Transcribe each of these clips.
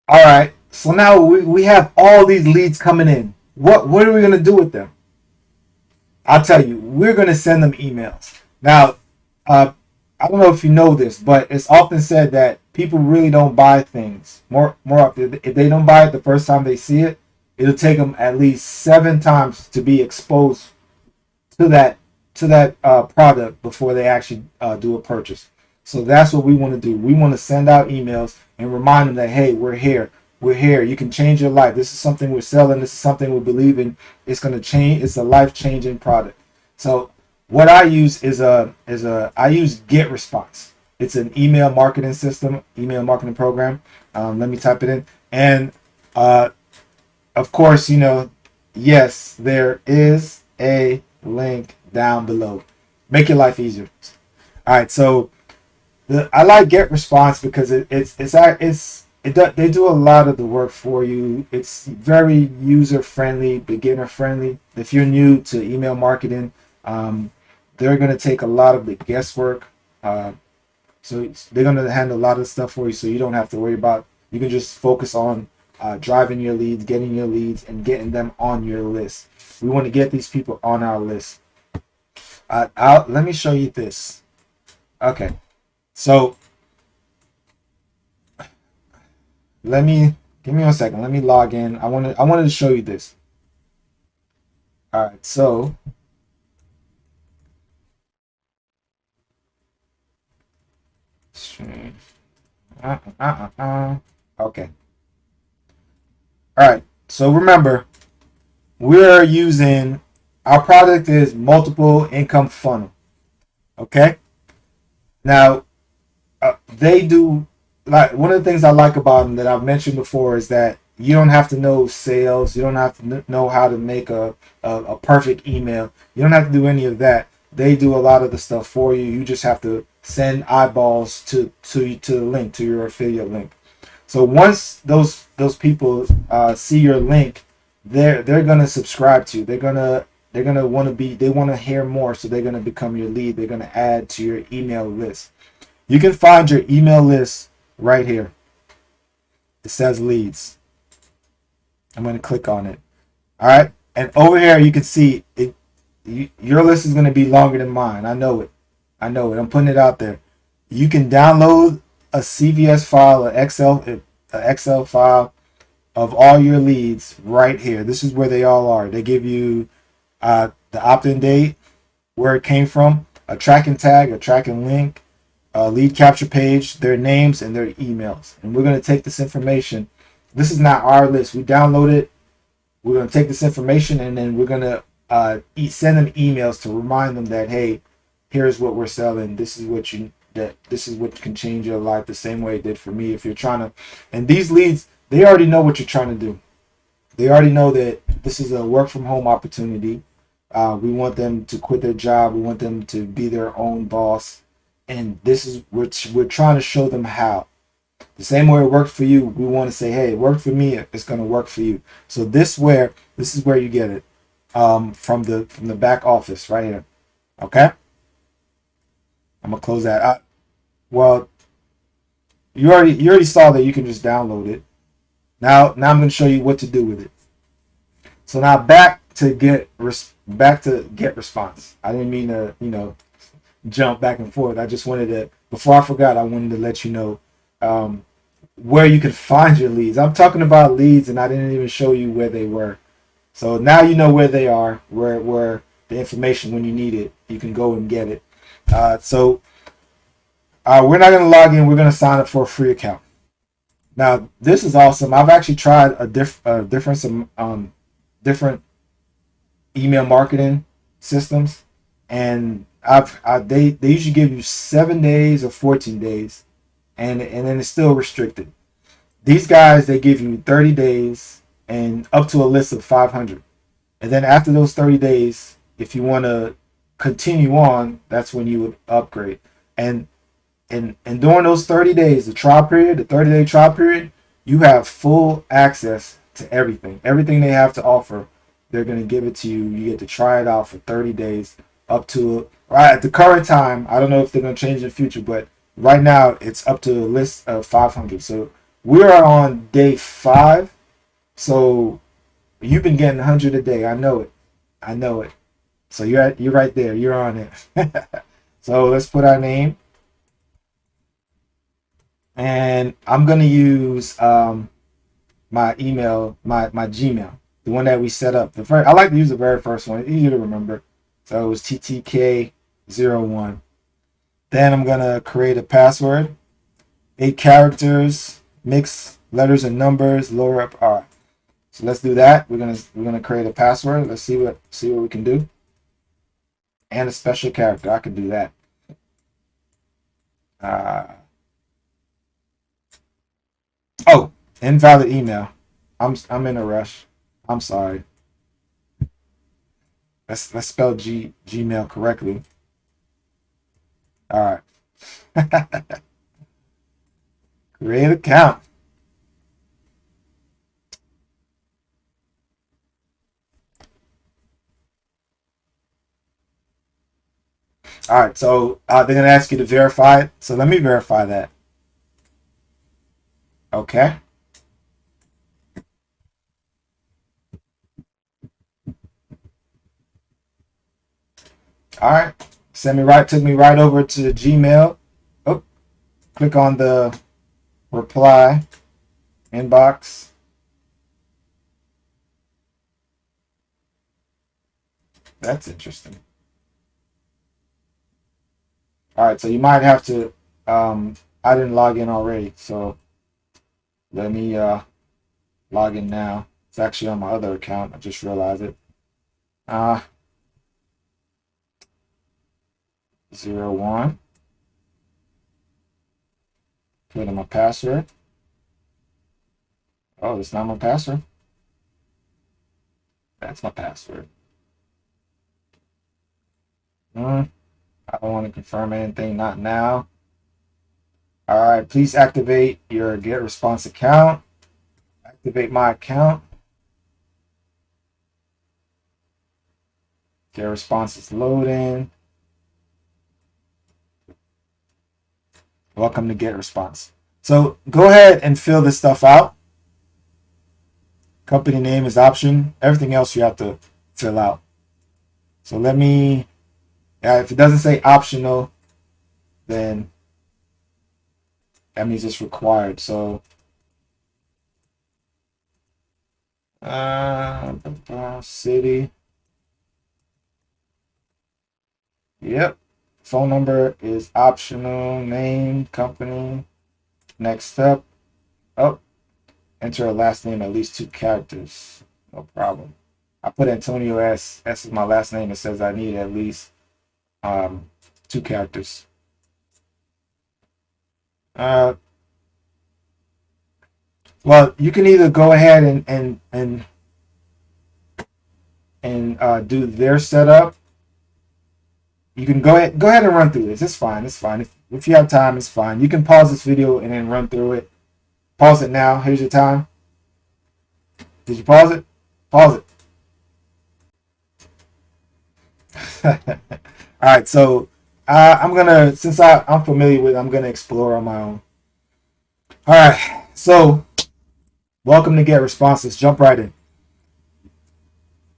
All right. So now we have all these leads coming in. What are we gonna do with them? I'll tell you. We're gonna send them emails. Now, uh, I don't know if you know this, but it's often said that people really don't buy things more often. If they don't buy it the first time they see it, it'll take them at least 7 times to be exposed to that product before they actually do a purchase. So that's what we want to do. We want to send out emails and remind them that, hey, we're here. We're here. You can change your life. This is something we're selling. This is something we believe in. It's going to change. It's a life changing product. So what I use is I use Get Response. It's an email marketing system, email marketing program. Let me type it in. And uh, of course, yes, there is a link down below. Make your life easier. All right, so I like Get Response because they do a lot of the work for you. It's very user friendly, beginner friendly. If you're new to email marketing, um, they're gonna take a lot of the guesswork. So they're gonna handle a lot of stuff for you, so you don't have to worry about. You can just focus on driving your leads, getting your leads, and getting them on your list. We want to get these people on our list. Let me show you this. Okay, so give me 1 second. Let me log in. I wanted to show you this. All right, so okay. All right. So remember, we're using our product is multiple income funnel. Okay. Now, they do like one of the things I like about them that I've mentioned before is that you don't have to know sales. You don't have to know how to make a perfect email. You don't have to do any of that. They do a lot of the stuff for you. You just have to send eyeballs to the link, to your affiliate link. So once those people see your link, they're gonna subscribe to you. They're gonna want to be. They want to hear more, so they're gonna become your lead. They're gonna add to your email list. You can find your email list right here. It says leads. I'm gonna click on it. All right, and over here you can see it. Your list is gonna be longer than mine. I know it. I know it. I'm putting it out there. You can download a CVS file, an Excel file of all your leads right here. This is where they all are. They give you the opt-in date, where it came from, a tracking tag, a tracking link, a lead capture page, their names, and their emails. And we're going to take this information. This is not our list. We download it. We're going to take this information, and then we're going to send them emails to remind them that, hey, here's what we're selling. This is what can change your life the same way it did for me. If you're trying to, and these leads, they already know what you're trying to do. They already know that this is a work from home opportunity. We want them to quit their job. We want them to be their own boss. And this is we're trying to show them how. The same way it worked for you, we want to say, hey, it worked for me. It's going to work for you. So this is where you get it from the back office right here. Okay, I'm gonna close that. Well, you already saw that you can just download it. Now I'm going to show you what to do with it. So now back to get response. I didn't mean to jump back and forth. I just wanted to, before I forgot, I wanted to let you know where you can find your leads. I'm talking about leads, and I didn't even show you where they were. So now you know where they are, where the information, when you need it, you can go and get it. So we're not going to log in. We're going to sign up for a free account. Now this is awesome. I've actually tried different email marketing systems, and they usually give you 7 days or 14 days, and then it's still restricted. These guys, they give you 30 days and up to a list of 500, and then after those 30 days, if you want to continue on, that's when you would upgrade. And during those 30 days, the 30-day trial period, you have full access to everything they have to offer. They're going to give it to you. You get to try it out for 30 days up to, right at the current time. I don't know if they're going to change in the future, but right now it's up to a list of 500. So We are on day 5, so you've been getting 100 a day. I know it. I know it. So you're right there. You're on it. So let's put our name, and I'm gonna use my email, my Gmail, the one that we set up. The first, I like to use the very first one. It's easy to remember. So it was TTK01. Then I'm gonna create a password, 8 characters, mix letters and numbers, lower up. All right. So let's do that. We're gonna create a password. Let's see what we can do. And a special character. I can do that. Oh, invalid email. I'm in a rush. I'm sorry. Let's spell Gmail correctly. All right. Create account. All right, so they're gonna ask you to verify it. So let me verify that. Okay. All right. Took me right over to the Gmail. Oh, click on the reply inbox. That's interesting. All right, so you might have to. I didn't log in already, so let me log in now. It's actually on my other account. I just realized it. 01. Put in my password. Oh, it's not my password. That's my password. I don't want to confirm anything. Not now. All right. Please activate your Get Response account. Activate my account. Get Response is loading. Welcome to Get Response. So go ahead and fill this stuff out. Company name is option. Everything else you have to fill out. So let me, if it doesn't say optional, then that means it's required. So city. Yep. Phone number is optional. Name, company. Next step. Oh, enter a last name, at least 2 characters. No problem. I put Antonio S. S is my last name. It says I need at least 2 characters. Well, you can either go ahead and do their setup. You can go ahead and run through this. It's fine. It's fine. If you have time, it's fine. You can pause this video and then run through it. Pause it now. Here's your time. Did you pause it? Pause it. All right. So I'm gonna, since I'm familiar with it, I'm gonna explore on my own. All right. So welcome to Get Response. Let's jump right in.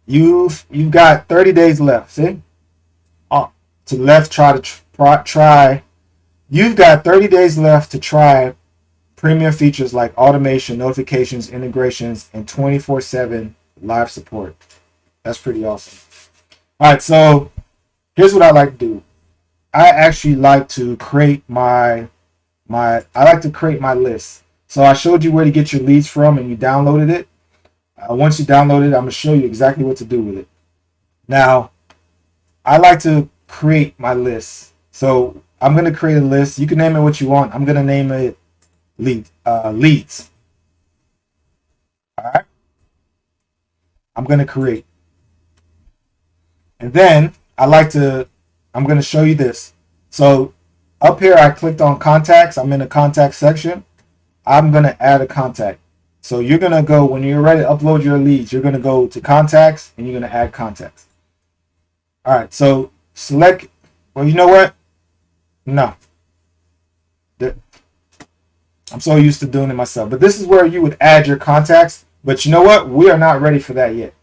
You've got 30 days left. See? To left, try. You've got 30 days left to try premium features like automation, notifications, integrations, and 24/7 live support. That's pretty awesome. All right, so here's what I like to do. I actually like to create my list. So I showed you where to get your leads from, and you downloaded it. Once you download it, I'm gonna show you exactly what to do with it. Now, I like to create my list. So I'm going to create a list. You can name it what you want. I'm going to name it leads. All right. I'm going to create. And then I'm going to show you this. So up here, I clicked on contacts. I'm in the contact section. I'm going to add a contact. So you're going to go, when you're ready to upload your leads, you're going to go to contacts and you're going to add contacts. All right. So select, well, you know what? No. I'm so used to doing it myself. But this is where you would add your contacts. But you know what? We are not ready for that yet.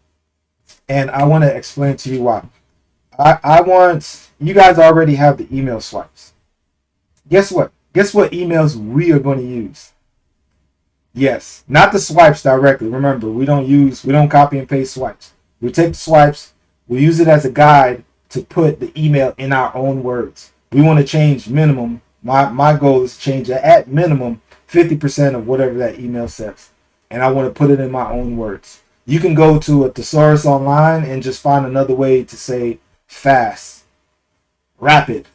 And I want to explain to you why. I want, you guys already have the email swipes. Guess what? Guess what emails we are going to use? Yes, not the swipes directly. Remember, we don't copy and paste swipes. We take the swipes, we use it as a guide to put the email in our own words. We want to change minimum. My goal is to change at minimum 50% of whatever that email says. And I want to put it in my own words. You can go to a thesaurus online and just find another way to say fast, rapid,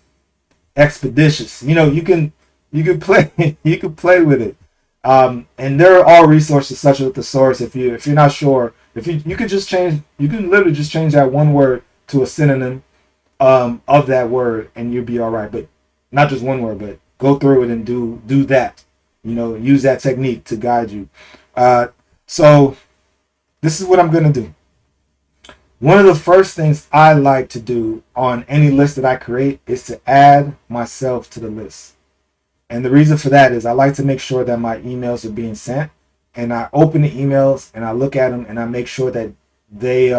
expeditious. You can play you can play with it. And there are all resources such as a thesaurus. If you're not sure, if you could just change, you can literally just change that one word to a synonym of that word, and you'll be all right. But not just one word, but go through it and do that. Use that technique to guide you. So this is what I'm gonna do. One of the first things I like to do on any list that I create is to add myself to the list. And the reason for that is I like to make sure that my emails are being sent, and I open the emails and I look at them and I make sure that they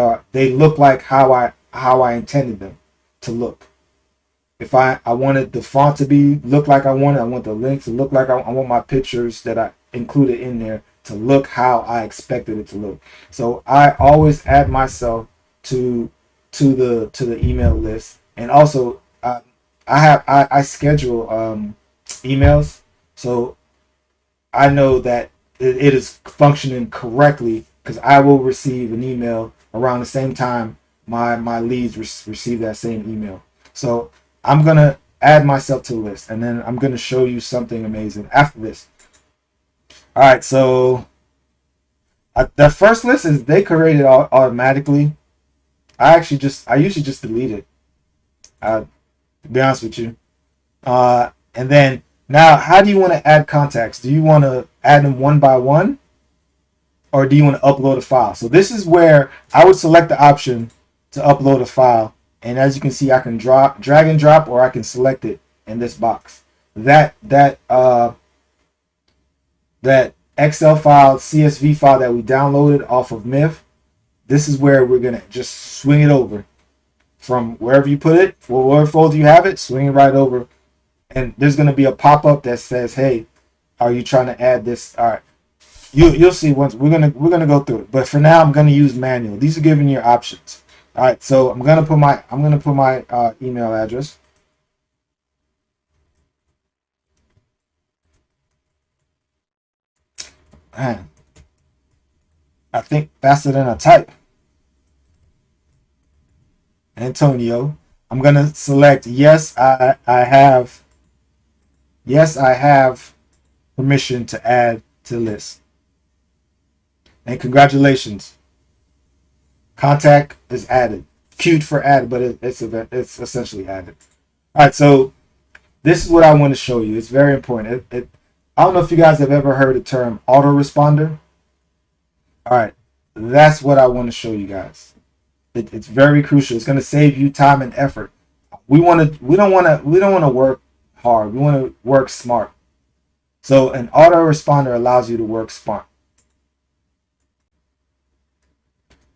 look like how I intended them to look. If I wanted the font to look like I want the link to look like I want my pictures that I included in there to look how I expected it to look. So I always add myself to the email list, and also I schedule emails, so I know that it is functioning correctly, because I will receive an email around the same time my leads receive that same email. So I'm gonna add myself to the list, and then I'm gonna show you something amazing after this. All right, so the first list is they created automatically. I usually just delete it, to be honest with you. And then now, how do you want to add contacts? Do you want to add them one by one, or do you want to upload a file? So this is where I would select the option to upload a file. And as you can see, I can drag and drop, or I can select it in this box. That Excel file, CSV file that we downloaded off of Myth, this is where we're going to just swing it over. From wherever you put it, or whatever folder you have it, swing it right over. And there's going to be a pop-up that says, hey, are you trying to add this? All right. You'll see once we're gonna go through it. But for now, I'm gonna use manual. These are giving you options. All right, so I'm gonna put my email address. Man, I think faster than I type. Antonio. I'm gonna select yes. I have permission to add to the list. And congratulations, contact is added. Queued for added, but it's essentially added. All right, so this is what I want to show you. It's very important. I don't know if you guys have ever heard the term autoresponder. All right, that's what I want to show you guys. It's very crucial. It's going to save you time and effort. We don't want to work hard. We want to work smart. So an autoresponder allows you to work smart.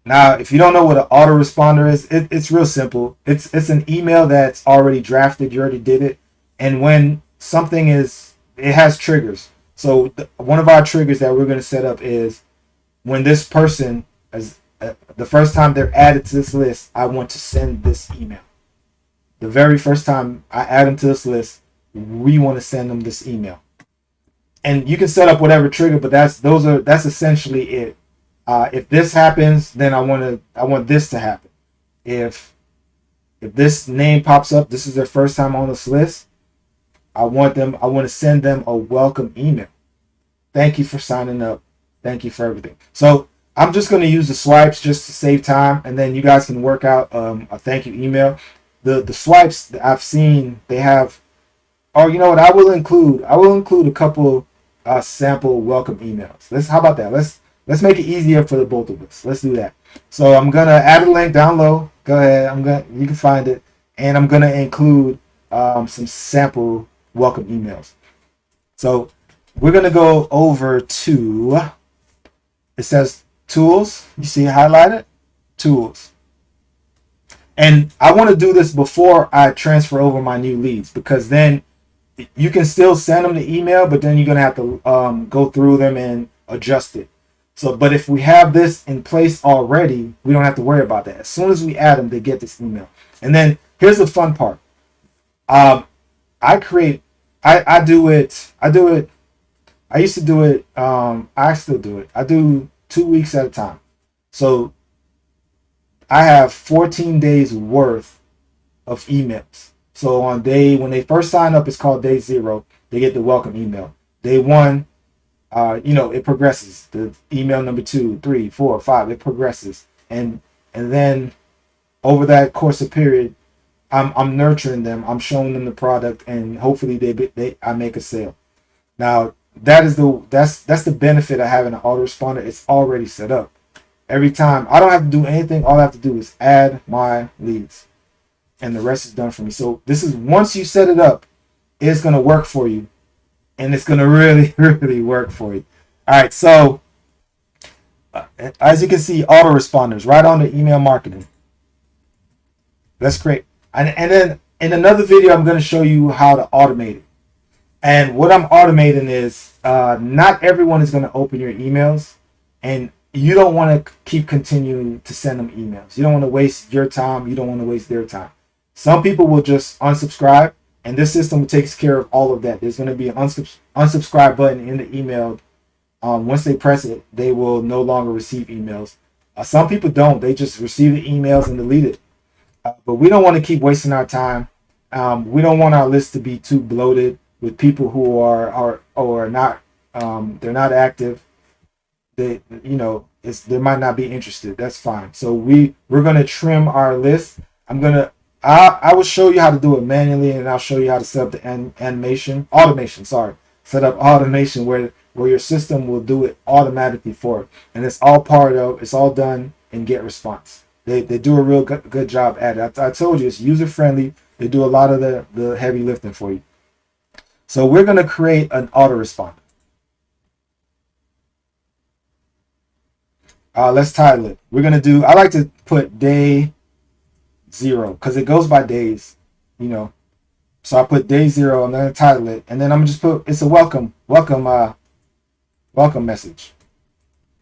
Now, if you don't know what an autoresponder is, it's real simple. It's an email that's already drafted. You already did it. And when something it has triggers. So one of our triggers that we're going to set up is when this person, the first time they're added to this list, I want to send this email. The very first time I add them to this list, we want to send them this email. And you can set up whatever trigger, but that's essentially it. If this happens, then I want this to happen. If this name pops up, this is their first time on this list, I want to send them a welcome email. Thank you for signing up. Thank you for everything. So I'm just going to use the swipes just to save time, and then you guys can work out a thank you email. The swipes that I've seen, they have, or you know what, I will include a couple sample welcome emails. How about that? Let's make it easier for the both of us. Let's do that. So I'm gonna add a link down low. Go ahead. You can find it, and I'm gonna include some sample welcome emails. So we're going to go over to, it says tools. You see it highlighted? Tools. And I want to do this before I transfer over my new leads, because then you can still send them the email, but then you're going to have to go through them and adjust it. So, but if we have this in place already, we don't have to worry about that. As soon as we add them, they get this email. And then here's the fun part. I do it. I used to do it. I still do it. I do 2 weeks at a time. So I have 14 days worth of emails. So on when they first sign up, it's called day 0. They get the welcome email. Day 1, it progresses. The email number 2, 3, 4, 5, it progresses, and then over that course of period, I'm nurturing them. I'm showing them the product, and hopefully I make a sale. Now that's the benefit of having an autoresponder. It's already set up. Every time I don't have to do anything. All I have to do is add my leads, and the rest is done for me. So this is, once you set it up, it's going to work for you, and it's going to really, really work for you. All right. So as you can see, autoresponders right on the email marketing. That's great. And then in another video, I'm going to show you how to automate it. And what I'm automating is not everyone is going to open your emails, and you don't want to keep continuing to send them emails. You don't want to waste your time. You don't want to waste their time. Some people will just unsubscribe, and this system takes care of all of that. There's going to be an unsubscribe button in the email. Once they press it, they will no longer receive emails. Some people don't. They just receive the emails and delete it. But we don't want to keep wasting our time. We don't want our list to be too bloated with people who are not they're not active. They might not be interested. That's fine. So we're gonna trim our list. I will show you how to do it manually, and I'll show you how to set up the automation. Set up automation where your system will do it automatically for it, and it's all done in GetResponse. They do a real good job at it. I told you, it's user friendly. They do a lot of the heavy lifting for you. So we're going to create an autoresponder. Let's title it. I like to put day 0 because it goes by days, So I put day 0. I'm going to title it, and then I'm going to just put, it's a welcome message.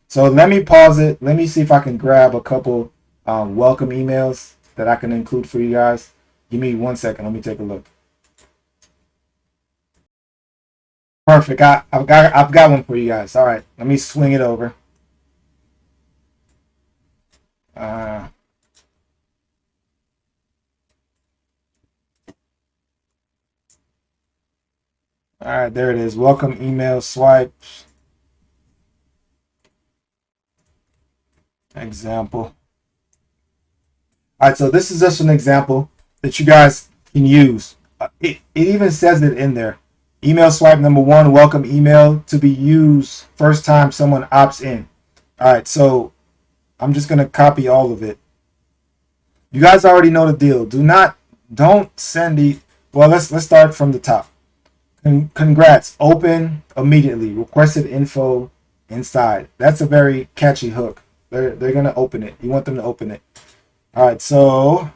So let me pause it. Let me see if I can grab a couple welcome emails that I can include for you guys. Give me 1 second. Let me take a look. Perfect. I've got one for you guys. All right. Let me swing it over. All right. There it is. Welcome email swipes. Example. All right, so this is just an example that you guys can use. It even says it in there. Email swipe number 1, welcome email to be used first time someone opts in. All right, so I'm just gonna copy all of it. You guys already know the deal. Don't send the. Well, let's start from the top. Congrats. Open immediately. Requested info inside. That's a very catchy hook. They're gonna open it. You want them to open it. All right, so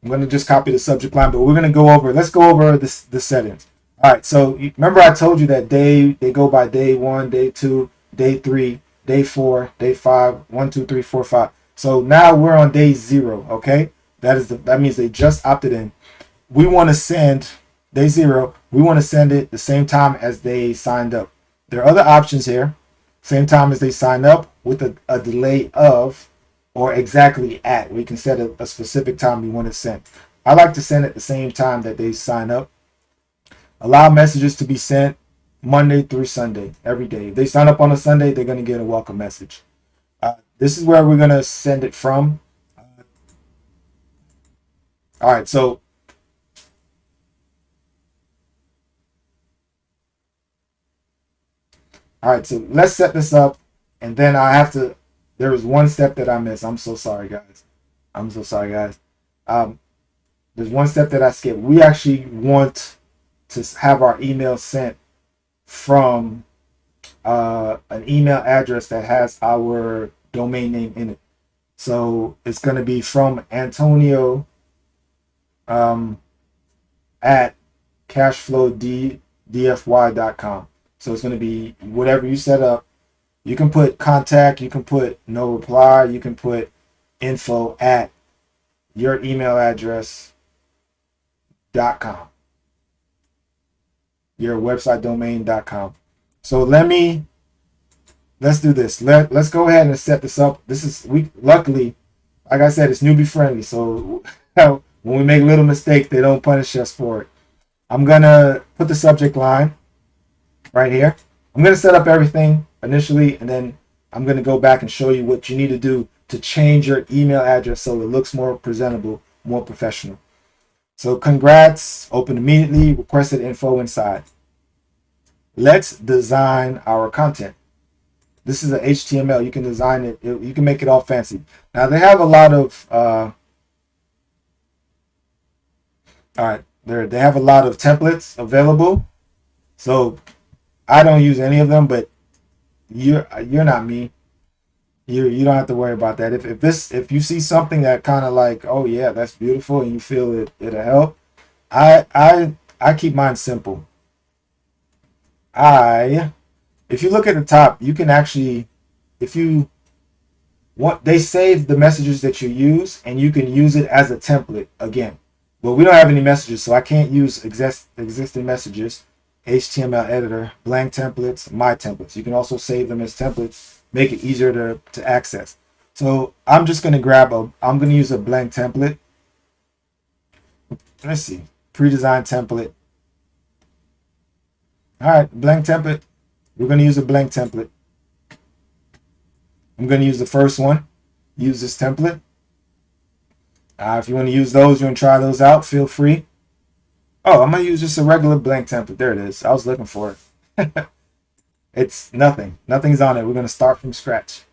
I'm going to just copy the subject line, but we're going to go over, let's go over the settings. All right, so remember I told you that they go by day 1, day 2, day 3, day 4, day 5, 1, 2, 3, 4, 5. So now we're on day 0, okay? That means they just opted in. We want to send day 0, we want to send it the same time as they signed up. There are other options here. Same time as they sign up with a delay of, or exactly at. We can set a specific time we want to send. I like to send at the same time that they sign up. Allow messages to be sent Monday through Sunday, every day. If they sign up on a Sunday, they're going to get a welcome message. This is where we're going to send it from. All right, so let's set this up, and then there was one step that I missed. I'm so sorry, guys. There's one step that I skipped. We actually want to have our email sent from an email address that has our domain name in it. So it's going to be from Antonio at cashflowdfy.com. So it's going to be whatever you set up. You can put contact, you can put no reply, you can put info at your email address.com, your website domain.com. So let's do this. Let's go ahead and set this up. Luckily, like I said, it's newbie friendly. So when we make little mistakes, they don't punish us for it. I'm gonna put the subject line right here. I'm gonna set up everything initially, and then I'm gonna go back and show you what you need to do to change your email address so it looks more presentable, more professional. So congrats, open immediately, requested info inside. Let's design our content. This is a HTML. You can design it. You can make it all fancy. Now they have a lot of they have a lot of templates available. So I don't use any of them, but you're not me. You don't have to worry about that. If you see something that kind of like, oh yeah, that's beautiful, and you feel it'll help, I keep mine simple. If you look at the top, you can actually, if you want, they save the messages that you use, and you can use it as a template again. But we don't have any messages, so I can't use existing messages. HTML editor, blank templates, my templates. You can also save them as templates, make it easier to access. So I'm just going to I'm going to use a blank template. Let's see, pre-designed template. All right, blank template. We're going to use a blank template. I'm going to use the first one. Use this template. If you want to use those, you want to try those out, feel free. Oh, I'm going to use just a regular blank template. There it is. I was looking for it. It's nothing. Nothing's on it. We're going to start from scratch.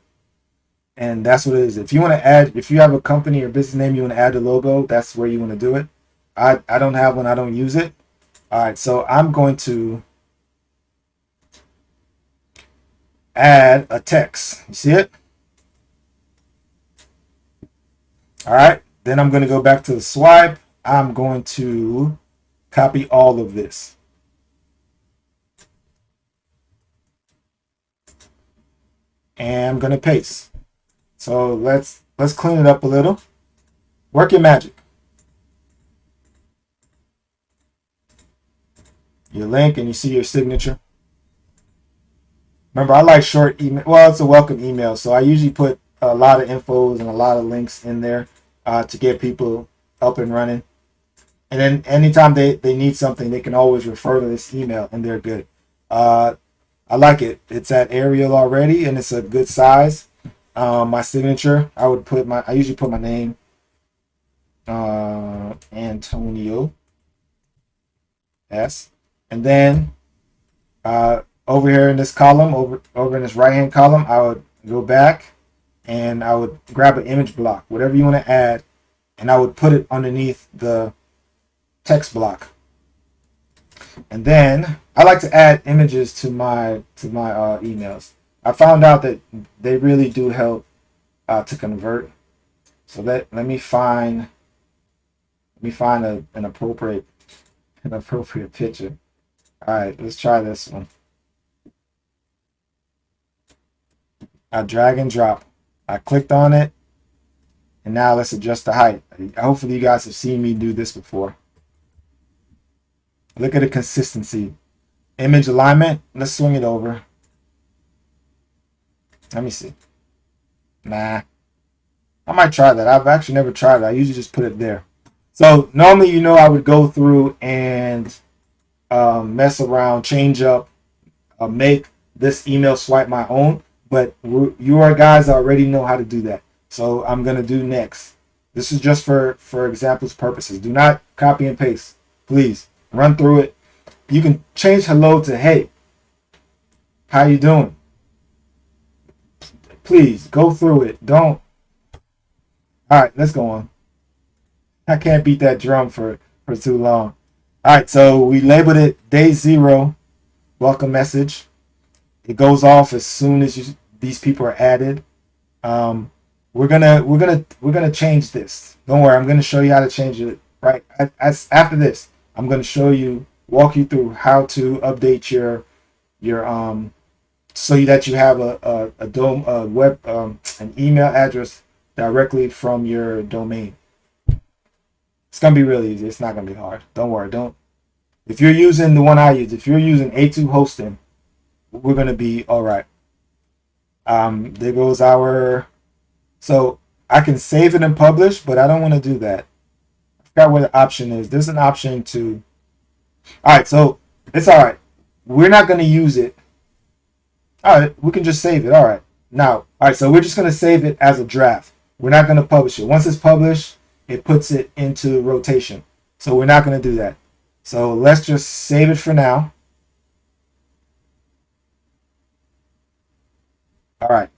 And that's what it is. If you want to add, if you have a company or business name, you want to add a logo, that's where you want to do it. I don't have one. I don't use it. All right, so I'm going to add a text. You see it? All right. Then I'm going to go back to the swipe. I'm going to copy all of this. And I'm going to paste. So let's clean it up a little. Work your magic. Your link, and you see your signature. Remember, I like short email. Well, it's a welcome email, so I usually put a lot of infos and a lot of links in there to get people up and running. And then anytime they need something, they can always refer to this email, and they're good. I like it. It's at Arial already, and it's a good size. My signature, I usually put my name, Antonio S. And then over here in this column, over in this right-hand column, I would go back and I would grab an image block, whatever you want to add, and I would put it underneath the text block. And then I like to add images to my emails. I found out that they really do help to convert. So let me find an appropriate picture. All right, let's try this one. I drag and drop. I clicked on it, and now let's adjust the height. Hopefully you guys have seen me do this before. Look at the consistency. Image alignment, let's swing it over. Let me see. Nah, I might try that. I've actually never tried it. I usually just put it there. So normally, I would go through and mess around, change up, make this email swipe my own. But you guys already know how to do that. So I'm going to do next. This is just for examples purposes. Do not copy and paste. Please run through it. You can change hello to hey. How you doing? Please go through it. Don't. All right, let's go on. I can't beat that drum for too long. All right, so we labeled it day 0 welcome message. It goes off as soon as these people are added. We're gonna change this. Don't worry, I'm gonna show you how to change it right as after this. I'm gonna walk you through how to update your so that you have a web an email address directly from your domain. It's gonna be really easy. It's not gonna be hard. Don't worry. Don't. If you're using the one I use, if you're using A2 hosting, we're gonna be all right. There goes our. So I can save it and publish, but I don't want to do that. I forgot where the option is. There's an option to. All right, so it's all right. We're not gonna use it. All right, we can just save it. All right. Now, all right, so we're just going to save it as a draft. We're not going to publish it. Once it's published, it puts it into rotation. So we're not going to do that. So let's just save it for now. All right.